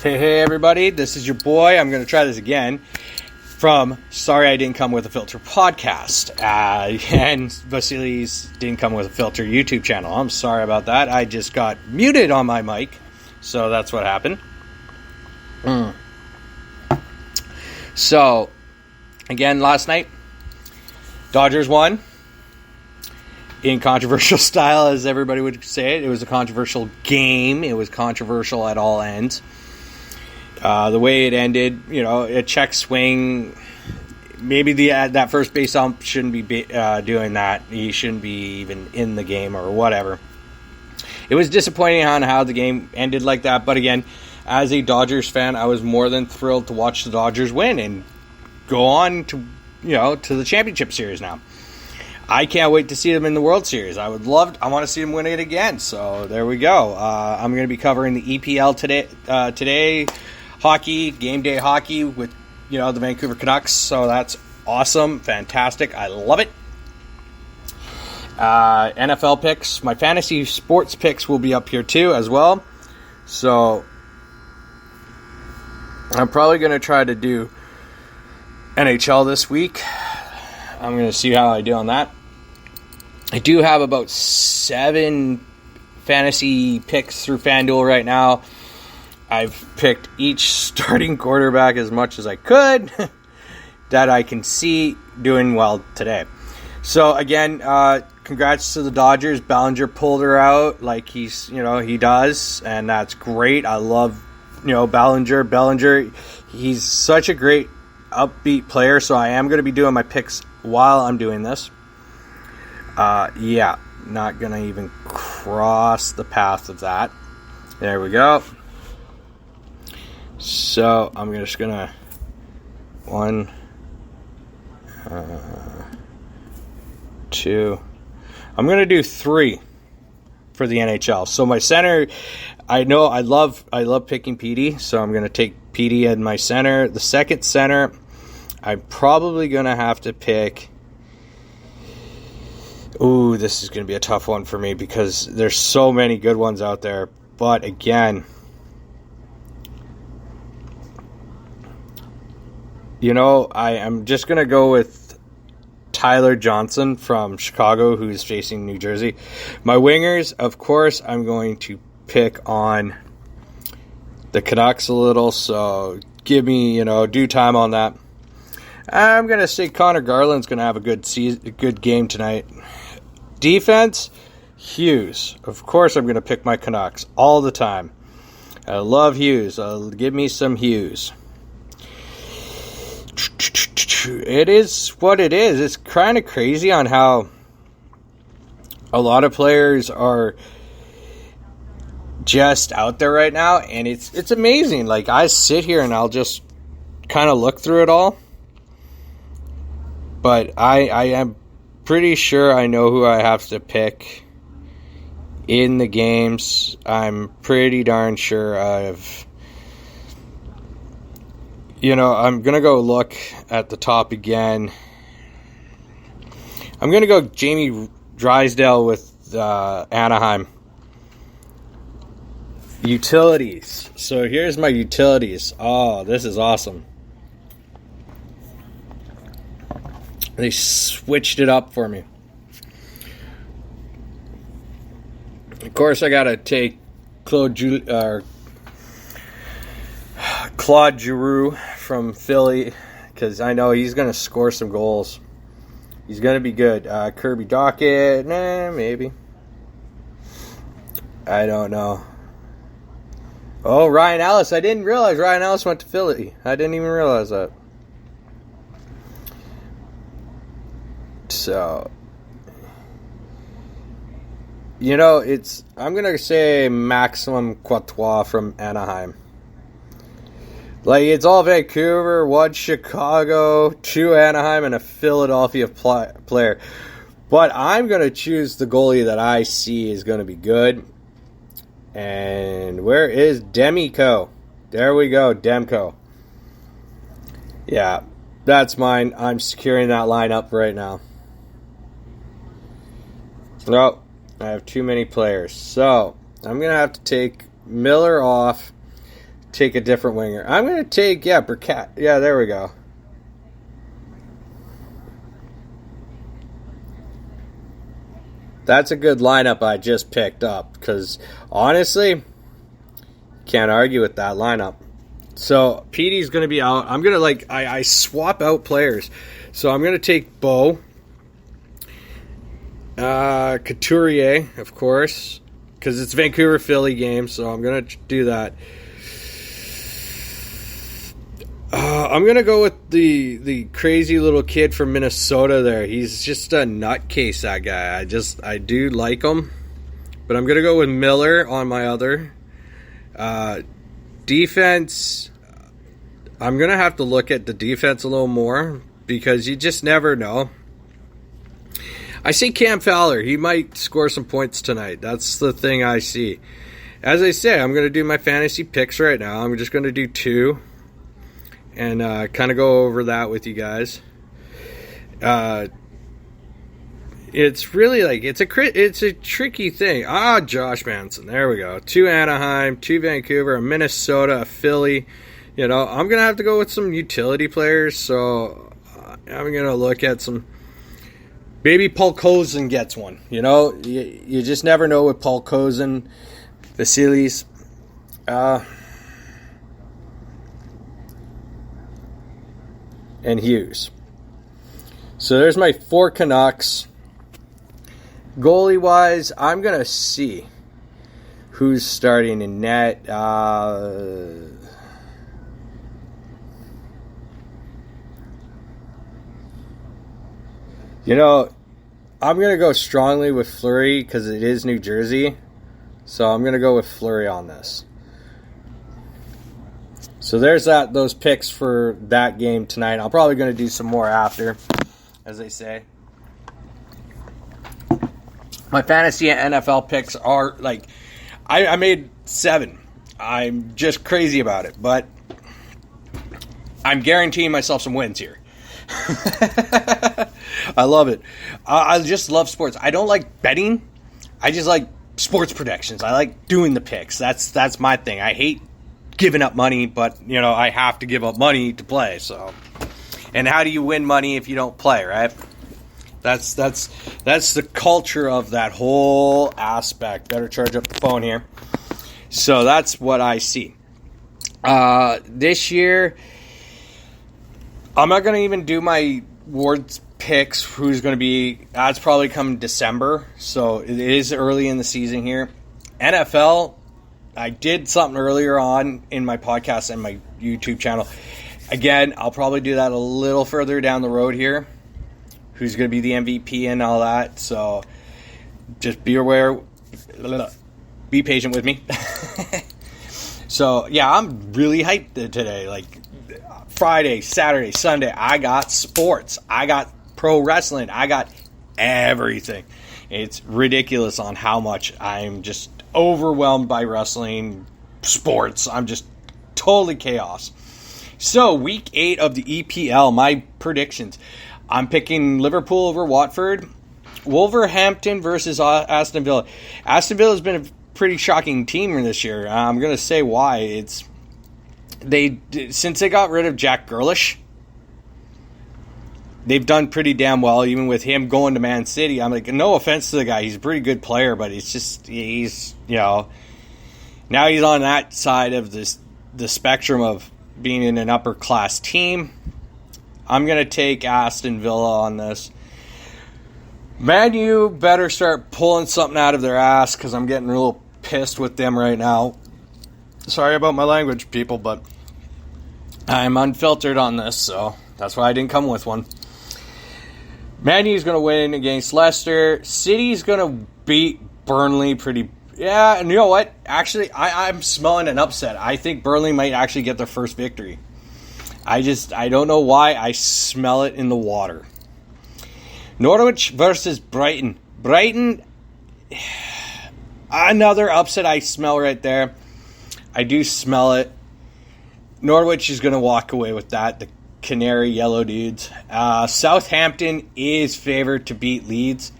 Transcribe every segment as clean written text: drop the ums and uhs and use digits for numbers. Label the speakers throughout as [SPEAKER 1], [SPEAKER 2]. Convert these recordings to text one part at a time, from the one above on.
[SPEAKER 1] Hey everybody, this is your boy. I'm going to try this again from Sorry I Didn't Come With a Filter podcast. And Vasily's Didn't Come With a Filter YouTube channel. I'm sorry about that. I just got muted on my mic, so that's what happened. So, again, last night, Dodgers won. In controversial style, as everybody would say it. It was a controversial game. It was controversial at all ends. The way it ended, a check swing. Maybe that first base ump shouldn't be doing that. He shouldn't be even in the game or whatever. It was disappointing on how the game ended like that. But again, as a Dodgers fan, I was more than thrilled to watch the Dodgers win and go on to the championship series now. I can't wait to see them in the World Series. I want to see them win it again. So there we go. I'm going to be covering the EPL today. Hockey, game day hockey with, the Vancouver Canucks. So that's awesome. Fantastic. I love it. NFL picks. My fantasy sports picks will be up here too as well. So I'm probably going to try to do NHL this week. I'm going to see how I do on that. I do have about 7 fantasy picks through FanDuel right now. I've picked each starting quarterback as much as I could that I can see doing well today. So again, congrats to the Dodgers. Bellinger pulled her out like he does, and that's great. I love, Bellinger. Bellinger, he's such a great upbeat player, so I am going to be doing my picks while I'm doing this. Not going to even cross the path of that. There we go. So, I'm just going to 1, 2. I'm going to do 3 for the NHL. So, my center, I love picking Petey, so I'm going to take Petey in my center. The second center, I'm probably going to have to pick... Ooh, this is going to be a tough one for me because there's so many good ones out there. But again, I am just going to go with Tyler Johnson from Chicago, who's facing New Jersey. My wingers, of course, I'm going to pick on the Canucks a little, so give me, due time on that. I'm going to say Connor Garland's going to have a good game tonight. Defense, Hughes. Of course I'm going to pick my Canucks all the time. I love Hughes. Give me some Hughes. It is what it is. It's kind of crazy on how a lot of players are just out there right now, and it's amazing. Like, I sit here and I'll just kind of look through it all. But I am pretty sure I know who I have to pick in the games. I'm pretty darn sure I'm going to go look at the top again. I'm going to go Jamie Drysdale with Anaheim. Utilities. So here's my utilities. Oh, this is awesome. They switched it up for me. Of course, I got to take Claude Giroux from Philly because I know he's going to score some goals. He's going to be good. Kirby Dach, maybe. I don't know. Oh, Ryan Ellis. I didn't realize Ryan Ellis went to Philly. I didn't even realize that. So, I'm going to say Maximum Courtois from Anaheim. Like, it's all Vancouver, 1 Chicago, 2 Anaheim, and a Philadelphia player. But I'm going to choose the goalie that I see is going to be good. And where is Demko? There we go, Demko. Yeah, that's mine. I'm securing that lineup right now. No, I have too many players. So, I'm going to have to take Miller off, take a different winger. I'm going to take, Burkett. Yeah, there we go. That's a good lineup I just picked up because, honestly, can't argue with that lineup. So, Petey's going to be out. I'm going to, I swap out players. So, I'm going to take Bo. Couturier, of course, because it's Vancouver-Philly game, so I'm going to do that. I'm going to go with the crazy little kid from Minnesota there. He's just a nutcase, that guy. I do like him. But I'm going to go with Miller on my other. Defense, I'm going to have to look at the defense a little more because you just never know. I see Cam Fowler. He might score some points tonight. That's the thing I see. As I say, I'm going to do my fantasy picks right now. I'm just going to do 2. And kind of go over that with you guys. It's really it's a tricky thing. Josh Manson. There we go. 2 Anaheim, 2 Vancouver, a Minnesota, a Philly. I'm going to have to go with some utility players. So I'm going to look at some. Maybe Paul Cozen gets one. You just never know with Paul Cozen, Vasilis. And Hughes. So there's my 4 Canucks. Goalie-wise, I'm going to see who's starting in net. I'm going to go strongly with Fleury because it is New Jersey. So I'm going to go with Fleury on this. So there's those picks for that game tonight. I'm probably going to do some more after, as they say. My fantasy NFL picks are I made 7. I'm just crazy about it, but I'm guaranteeing myself some wins here. I love it. I just love sports. I don't like betting. I just like sports predictions. I like doing the picks. That's my thing. I hate giving up money, but I have to give up money to play. So, and how do you win money if you don't play, right? That's the culture of that whole aspect. Better charge up the phone here. So that's what I see. This year, I'm not going to even do my Ward's picks. Who's going to be? That's probably come December. So it is early in the season here. NFL. I did something earlier on in my podcast and my YouTube channel. Again, I'll probably do that a little further down the road here. Who's going to be the MVP and all that. So just be aware. Be patient with me. So, yeah, I'm really hyped today. Friday, Saturday, Sunday, I got sports. I got pro wrestling. I got everything. It's ridiculous on how much I'm just overwhelmed by wrestling, sports. I'm just totally chaos. So, week 8 of the EPL, my predictions. I'm picking Liverpool over Watford. Wolverhampton versus Aston Villa. Aston Villa has been a pretty shocking team this year. I'm going to say why. Since they got rid of Jack Grealish, they've done pretty damn well, even with him going to Man City. I'm no offense to the guy. He's a pretty good player, but now he's on that side of the spectrum of being in an upper class team. I'm going to take Aston Villa on this. Man U better start pulling something out of their ass because I'm getting a little pissed with them right now. Sorry about my language, people, but I'm unfiltered on this, so that's why I didn't come with one. Man U's going to win against Leicester. City's going to beat Burnley pretty... Yeah, and you know what? Actually, I'm smelling an upset. I think Burnley might actually get their first victory. I don't know why. I smell it in the water. Norwich versus Brighton. Brighton, another upset I smell right there. I do smell it. Norwich is going to walk away with that. The Canary Yellow Dudes. Southampton is favored to beat Leeds.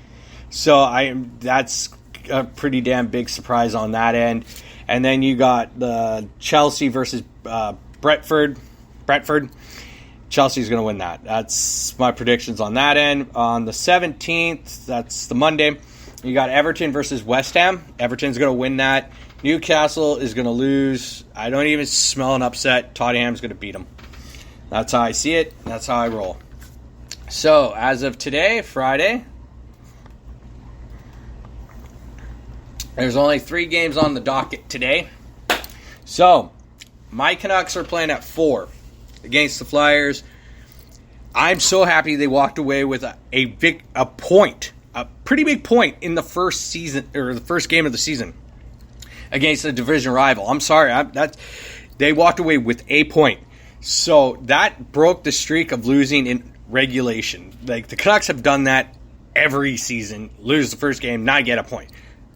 [SPEAKER 1] So that's a pretty damn big surprise on that end. And then you got the Chelsea versus Brentford. Chelsea's going to win that. That's my predictions on that end. On the 17th, that's the Monday, you got Everton versus West Ham. Everton's going to win that. Newcastle is going to lose. I don't even smell an upset. Tottenham's going to beat them. That's how I see it. That's how I roll. So, as of today, Friday, there's only 3 games on the docket today. So, my Canucks are playing at 4 against the Flyers. I'm so happy they walked away with a point, a pretty big point in the first season, or the first game of the season against a division rival. I'm sorry, they walked away with a point. So that broke the streak of losing in regulation. Like, the Canucks have done that every season. Lose the first game, not get a point.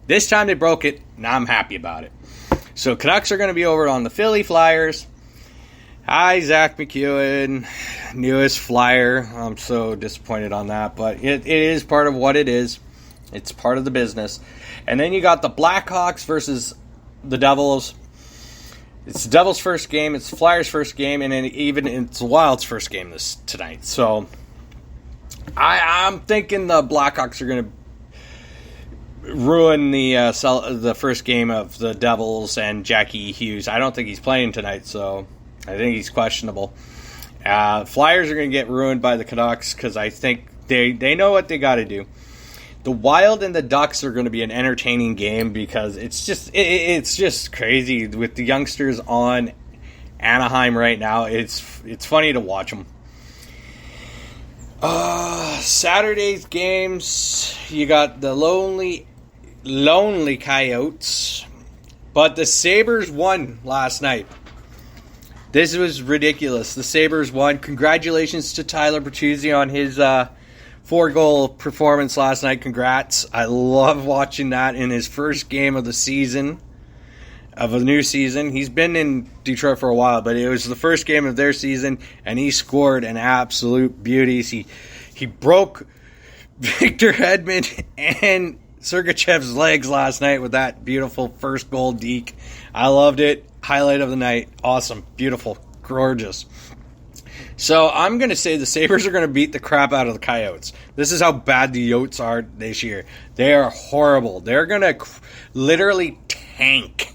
[SPEAKER 1] This time they broke it. Now I'm happy about it. So Canucks are going to be over on the Philly Flyers. Hi, Zach McEwen, newest Flyer. I'm so disappointed on that, but it is part of what it is. It's part of the business. And then you got the Blackhawks versus the Devils. It's the Devils' first game, it's the Flyers' first game, and then even it's the Wild's first game tonight. So I'm thinking the Blackhawks are going to ruin the first game of the Devils and Jackie Hughes. I don't think he's playing tonight, so I think he's questionable. Flyers are going to get ruined by the Canucks because I think they know what they got to do. The Wild and the Ducks are going to be an entertaining game because it's just crazy with the youngsters on Anaheim right now. It's funny to watch them. Saturday's games, you got the lonely Coyotes, but the Sabres won last night. This was ridiculous. The Sabres won. Congratulations to Tyler Bertuzzi on his 4-goal performance last night. Congrats. I love watching that in his first game of the season, of a new season. He's been in Detroit for a while, but it was the first game of their season, and he scored an absolute beauty. He broke Victor Hedman and Sergachev's legs last night with that beautiful first goal deke. I loved it. Highlight of the night. Awesome. Beautiful. Gorgeous. So I'm going to say the Sabres are going to beat the crap out of the Coyotes. This is how bad the Yotes are this year. They are horrible. They're going to literally tank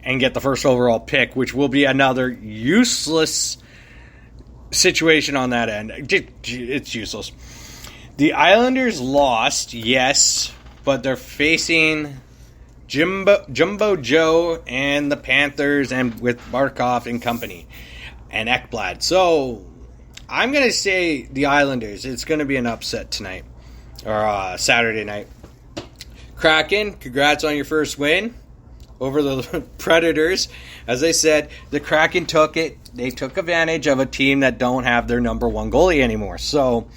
[SPEAKER 1] and get the first overall pick, which will be another useless situation on that end. It's useless. The Islanders lost, yes, but they're facing Jumbo Joe and the Panthers, and with Barkov and company and Ekblad. So I'm going to say the Islanders. It's going to be an upset tonight, or Saturday night. Kraken, congrats on your first win over the Predators. As I said, the Kraken took it. They took advantage of a team that don't have their number one goalie anymore. So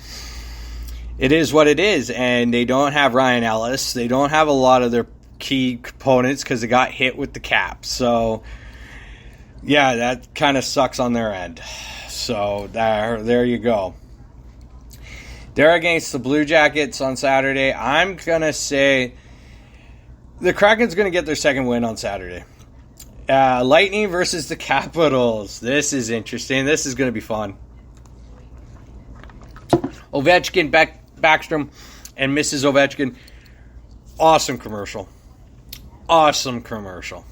[SPEAKER 1] it is what it is, and they don't have Ryan Ellis. They don't have a lot of their key components because they got hit with the cap. So yeah, that kind of sucks on their end. So there you go. They're against the Blue Jackets on Saturday. I'm going to say the Kraken's going to get their second win on Saturday. Lightning versus the Capitals. This is interesting. This is going to be fun. Ovechkin, Backstrom, and Mrs. Ovechkin. Awesome commercial. Awesome commercial.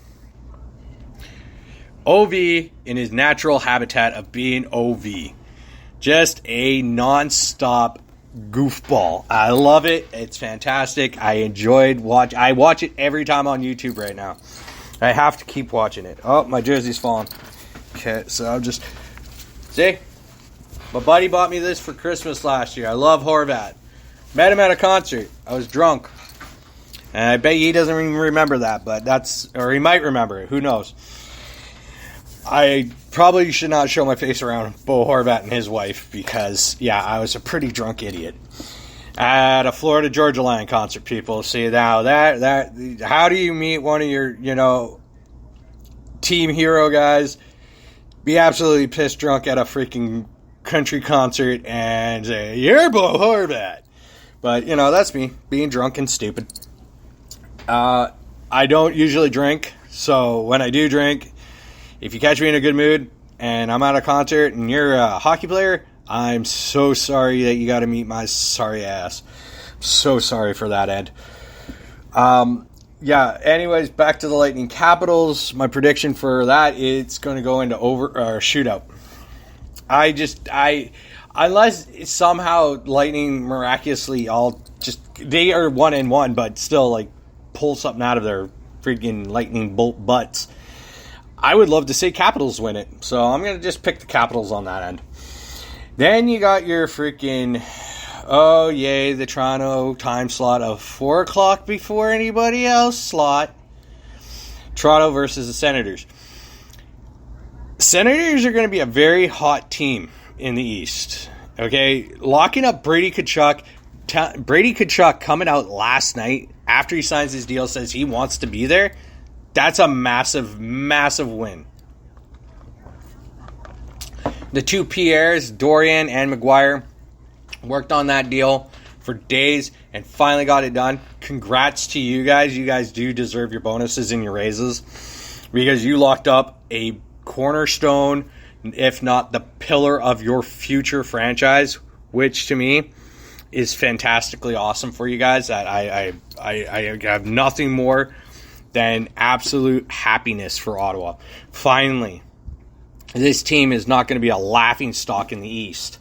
[SPEAKER 1] OV in his natural habitat of being OV. Just a non-stop goofball. I love it. It's fantastic. I watch it every time on YouTube right now. I have to keep watching it. Oh, my jersey's falling. Okay, so I'll just... See? My buddy bought me this for Christmas last year. I love Horvat. Met him at a concert. I was drunk. And I bet he doesn't even remember that, but or he might remember it. Who knows? I probably should not show my face around Bo Horvat and his wife because, yeah, I was a pretty drunk idiot at a Florida Georgia Line concert. People see now that how do you meet one of your team hero guys, be absolutely pissed drunk at a freaking country concert and say you're Bo Horvat? But that's me being drunk and stupid. I don't usually drink, So when I do drink, if you catch me in a good mood and I'm at a concert and you're a hockey player, I'm so sorry that you got to meet my sorry ass. So sorry for that, Ed. Yeah, anyways, back to the Lightning Capitals. My prediction for that, it's going to go into shootout. Unless somehow Lightning miraculously they are 1-1, but still like pull something out of their freaking lightning bolt butts. I would love to say Capitals win it, so I'm going to just pick the Capitals on that end. Then you got your freaking, oh yay, the Toronto time slot of 4 o'clock before anybody else slot. Toronto versus the Senators. Senators are going to be a very hot team in the East. Okay, locking up Brady Tkachuk. Brady Tkachuk coming out last night after he signs his deal says he wants to be there. That's a massive, massive win. The two Pierres, Dorian and McGuire, worked on that deal for days and finally got it done. Congrats to you guys. You guys do deserve your bonuses and your raises because you locked up a cornerstone, if not the pillar of your future franchise, which to me is fantastically awesome for you guys. That I have nothing more than absolute happiness for Ottawa. Finally, this team is not going to be a laughingstock in the East.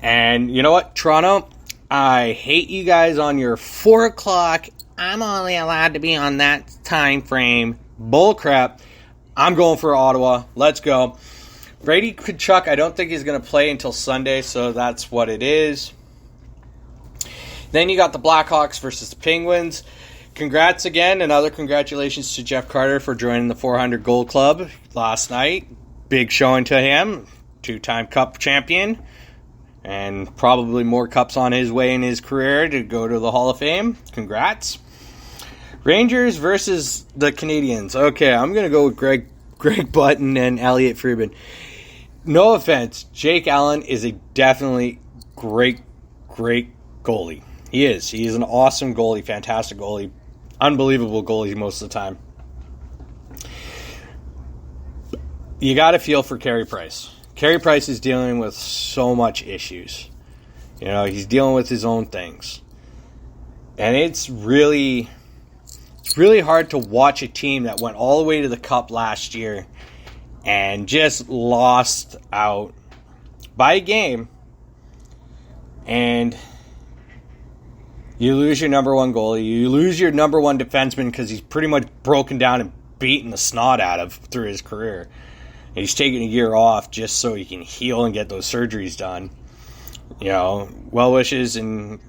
[SPEAKER 1] And you know what, Toronto? I hate you guys on your 4 o'clock. I'm only allowed to be on that time frame. Bullcrap. I'm going for Ottawa. Let's go. Brady Tkachuk, I don't think he's going to play until Sunday, so that's what it is. Then you got the Blackhawks versus the Penguins. Congrats again. Another congratulations to Jeff Carter for joining the 400 Gold Club last night. Big showing to him. 2-time Cup champion. And probably more cups on his way in his career to go to the Hall of Fame. Congrats. Rangers versus the Canadiens. Okay, I'm going to go with Greg Button and Elliot Friedman. No offense, Jake Allen is a definitely great goalie. He is. He is an awesome goalie, fantastic goalie, unbelievable goalie most of the time. You got to feel for Carey Price. Carey Price is dealing with so much issues. You know, he's dealing with his own things. And it's really hard to watch a team that went all the way to the Cup last year and just lost out by a game. And you lose your number one goalie. You lose your number one defenseman because he's pretty much broken down and beaten the snot out of through his career. And he's taking a year off just so he can heal and get those surgeries done. You know, well wishes and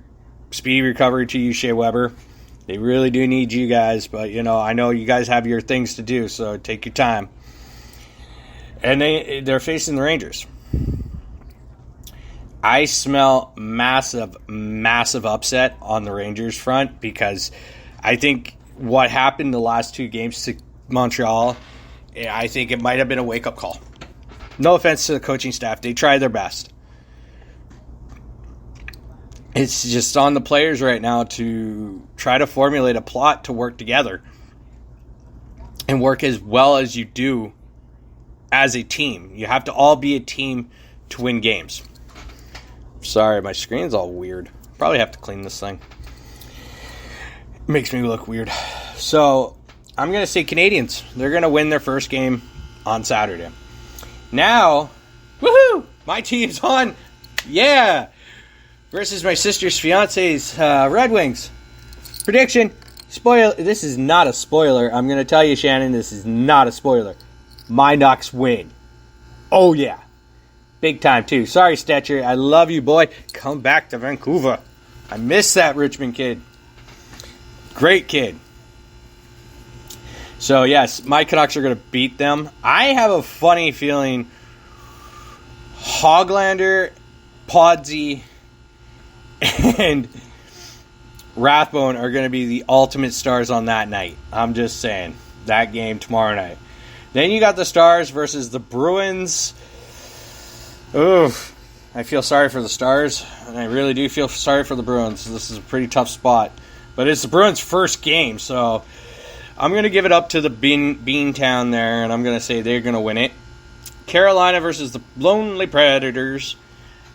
[SPEAKER 1] speedy recovery to you, Shea Weber. They really do need you guys, but, you know, I know you guys have your things to do, so take your time. And they're facing the Rangers. I smell massive upset on the Rangers front because I think what happened the last 2 games to Montreal, I think it might have been a wake-up call. No offense to the coaching staff. They tried their best. It's just on the players right now to try to formulate a plot to work together and work as well as you do as a team. You have to all be a team to win games. Sorry, my screen's all weird. Probably have to clean this thing. It makes me look weird. So, I'm going to say Canadiens. They're going to win their first game on Saturday. Now, woohoo! My team's on. Yeah! Versus my sister's fiance's Red Wings. Prediction. Spoiler. This is not a spoiler. I'm going to tell you, Shannon, this is not a spoiler. My Ducks win. Oh, yeah. Big time, too. Sorry, Stetcher. I love you, boy. Come back to Vancouver. I miss that Richmond kid. Great kid. So, yes, my Canucks are going to beat them. I have a funny feeling Hoglander, Podsy, and Rathbone are going to be the ultimate stars on that night. I'm just saying. That game tomorrow night. Then you got the Stars versus the Bruins. Oof. I feel sorry for the Stars, and I really do feel sorry for the Bruins. This is a pretty tough spot. But it's the Bruins' first game, so I'm going to give it up to the Beantown there, and I'm going to say they're going to win it. Carolina versus the Lonely Predators.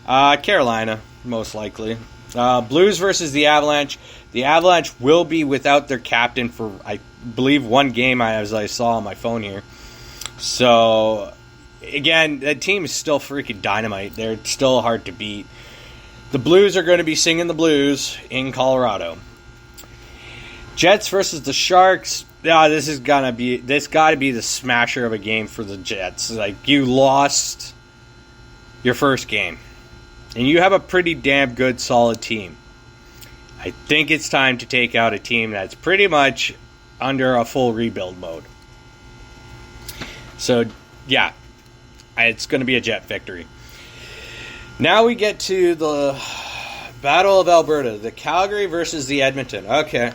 [SPEAKER 1] Carolina, most likely. Blues versus the Avalanche. The Avalanche will be without their captain for, I believe, one game, as I saw on my phone here. So, again, that team is still freaking dynamite. They're still hard to beat. The Blues are going to be singing the blues in Colorado. Jets versus the Sharks. This got to be the smasher of a game for the Jets. Like, you lost your first game, and you have a pretty damn good, solid team. I think it's time to take out a team that's pretty much under a full rebuild mode. So, yeah, it's going to be a Jet victory. Now we get to the Battle of Alberta, the Calgary versus the Edmonton. Okay.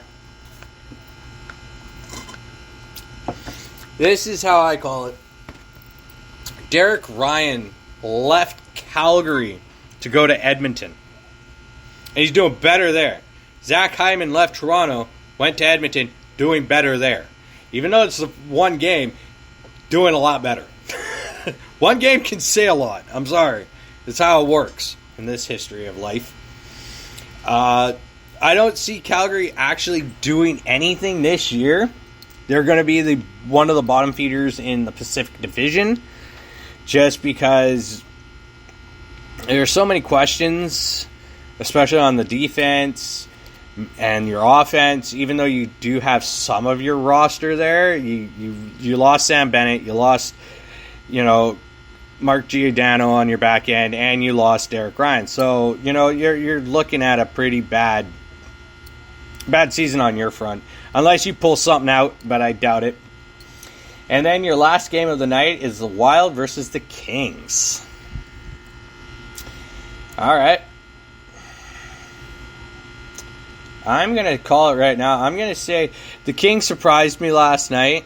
[SPEAKER 1] This is how I call it. Derek Ryan left Calgary to go to Edmonton. And he's doing better there. Zach Hyman left Toronto, went to Edmonton, doing better there. Even though it's one game, doing a lot better. One game can say a lot. I'm sorry. That's how it works in this history of life. I don't see Calgary actually doing anything this year. They're going to be one of the bottom feeders in the Pacific Division, just because there's so many questions, especially on the defense and your offense. Even though you do have some of your roster there, you lost Sam Bennett, you lost, Mark Giordano on your back end, and you lost Derek Ryan. So, you're looking at a pretty bad season on your front. Unless you pull something out, but I doubt it. And then your last game of the night is the Wild versus the Kings. All right. I'm going to call it right now. I'm going to say the Kings surprised me last night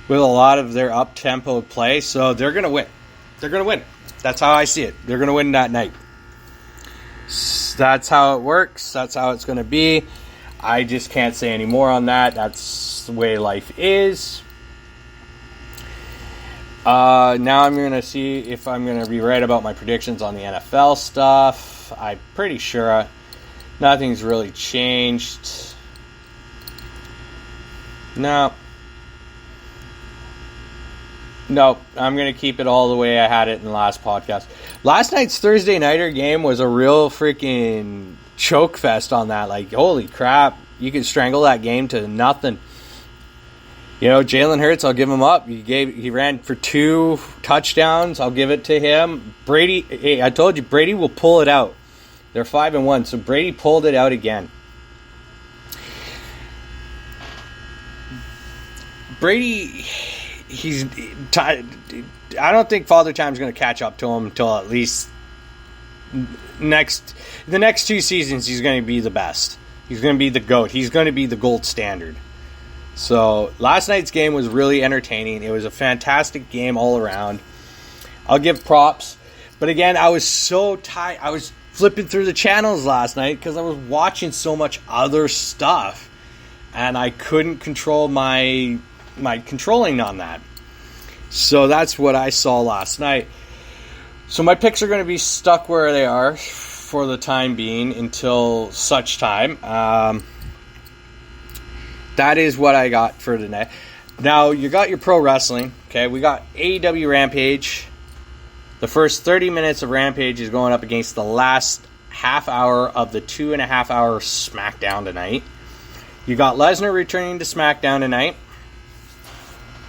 [SPEAKER 1] with a lot of their up-tempo play, so they're going to win. They're going to win. That's how I see it. They're going to win that night. That's how it works. That's how it's going to be. I just can't say any more on that. That's the way life is. Now I'm going to see if I'm going to be right about my predictions on the NFL stuff. I'm pretty sure nothing's really changed. No, I'm going to keep it all the way I had it in the last podcast. Last night's Thursday Nighter game was a real freaking choke fest on that. Like, holy crap, you could strangle that game to nothing. Jalen Hurts, I'll give him up. He ran for 2 touchdowns. I'll give it to him. Brady, hey, I told you, Brady will pull it out. They're 5-1, so Brady pulled it out again. Brady, I don't think Father Time's going to catch up to him until at least the next 2 seasons. He's going to be the best. He's going to be the GOAT. He's going to be the gold standard. So last night's game was really entertaining. It was a fantastic game all around. I'll give props. But again, I was so tired. I was flipping through the channels last night because I was watching so much other stuff. And I couldn't control my controlling on that. So that's what I saw last night. So my picks are going to be stuck where they are for the time being until such time. That is what I got for tonight. Now, you got your pro wrestling. Okay, we got AEW Rampage. The first 30 minutes of Rampage is going up against the last half hour of the 2.5-hour SmackDown tonight. You got Lesnar returning to SmackDown tonight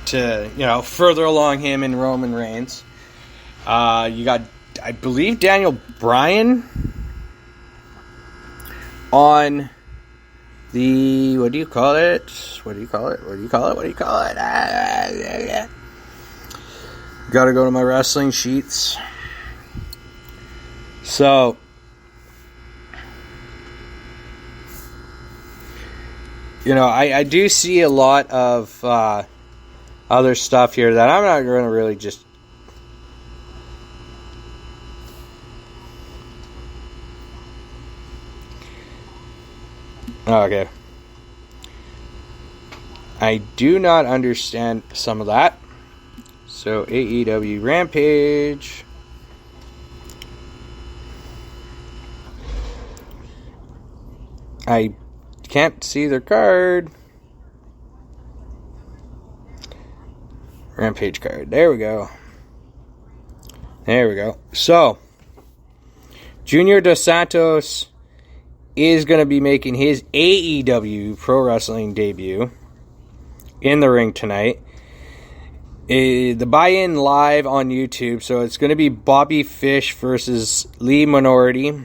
[SPEAKER 1] to, further along him and Roman Reigns. You got, I believe, Daniel Bryan on the, what do you call it? Gotta go to my wrestling sheets. So, I do see a lot of other stuff here that I'm not going to really just... Okay. I do not understand some of that. So AEW Rampage. I can't see their card. Rampage card. There we go. There we go. So, Junior Dos Santos is going to be making his AEW Pro Wrestling debut in the ring tonight. The buy-in live on YouTube, so it's going to be Bobby Fish versus Lee Minority.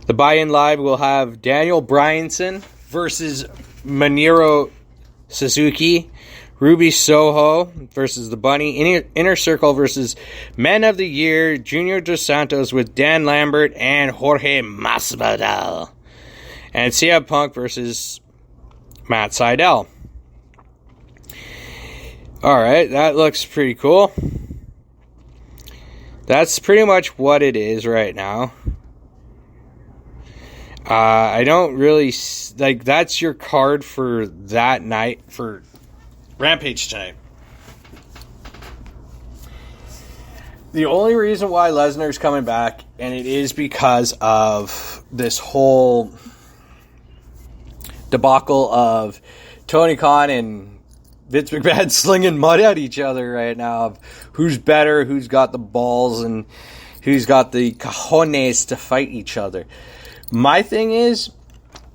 [SPEAKER 1] The buy-in live will have Daniel Bryanson versus Minoru Suzuki, Ruby Soho versus the Bunny, Inner Circle versus Men of the Year, Junior Dos Santos with Dan Lambert and Jorge Masvidal, and CM Punk versus Matt Sydal. Alright, that looks pretty cool. That's pretty much what it is right now. I don't really... that's your card for that night for Rampage tonight. The only reason why Lesnar's coming back, and it is because of this whole debacle of Tony Khan and Vince McMahon slinging mud at each other right now of who's better, who's got the balls, and who's got the cojones to fight each other. My thing is,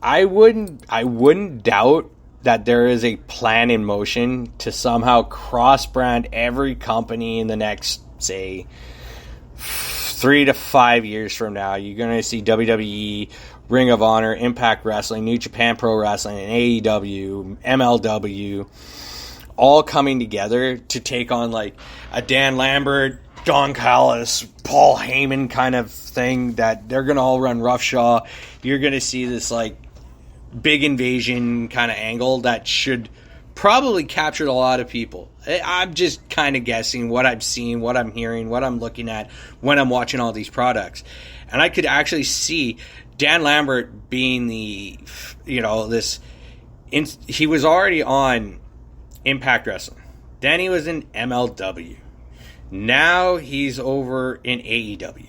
[SPEAKER 1] I wouldn't doubt that there is a plan in motion to somehow cross-brand every company in the next, say, 3 to 5 years from now. You're going to see WWE, Ring of Honor, Impact Wrestling, New Japan Pro Wrestling, and AEW, MLW, all coming together to take on like a Dan Lambert, Don Callis, Paul Heyman kind of thing, that they're going to all run roughshod. You're going to see this like big invasion kind of angle that should probably capture a lot of people. I'm just kind of guessing what I've seen, what I'm hearing, what I'm looking at when I'm watching all these products. And I could actually see Dan Lambert being the, he was already on Impact Wrestling. Then he was in MLW. Now he's over in AEW.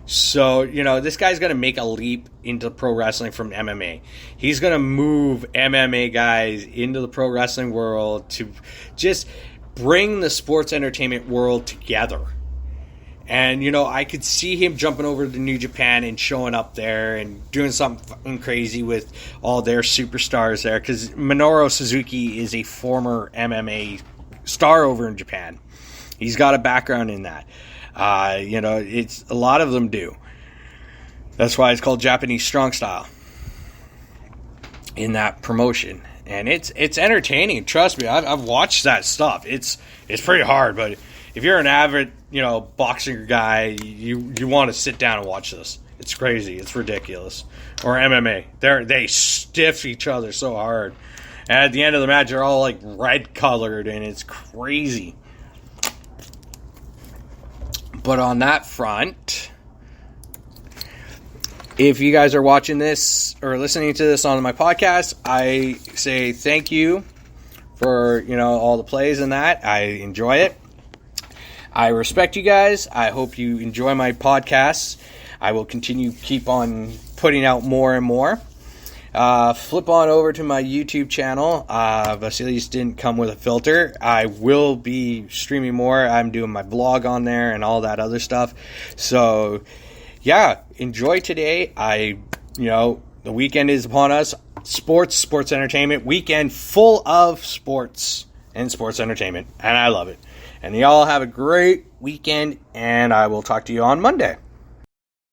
[SPEAKER 1] So, this guy's going to make a leap into pro wrestling from MMA. He's going to move MMA guys into the pro wrestling world to just bring the sports entertainment world together. And, I could see him jumping over to New Japan and showing up there and doing something fucking crazy with all their superstars there. Because Minoru Suzuki is a former MMA star over in Japan. He's got a background in that. It's a lot of them do. That's why it's called Japanese Strong Style in that promotion. And it's entertaining. Trust me, I've watched that stuff. It's pretty hard, but if you're an avid, boxing guy, you want to sit down and watch this. It's crazy. It's ridiculous. Or MMA. They stiff each other so hard. And at the end of the match, they're all like red colored, and it's crazy. But on that front, if you guys are watching this or listening to this on my podcast, I say thank you for, all the plays and that. I enjoy it. I respect you guys. I hope you enjoy my podcasts. I will keep on putting out more and more. Flip on over to my YouTube channel. Vasilis didn't come with a filter. I will be streaming more. I'm doing my blog on there and all that other stuff. So, yeah, enjoy today. The weekend is upon us. Sports entertainment weekend full of sports and sports entertainment. And I love it. And y'all have a great weekend, and I will talk to you on Monday.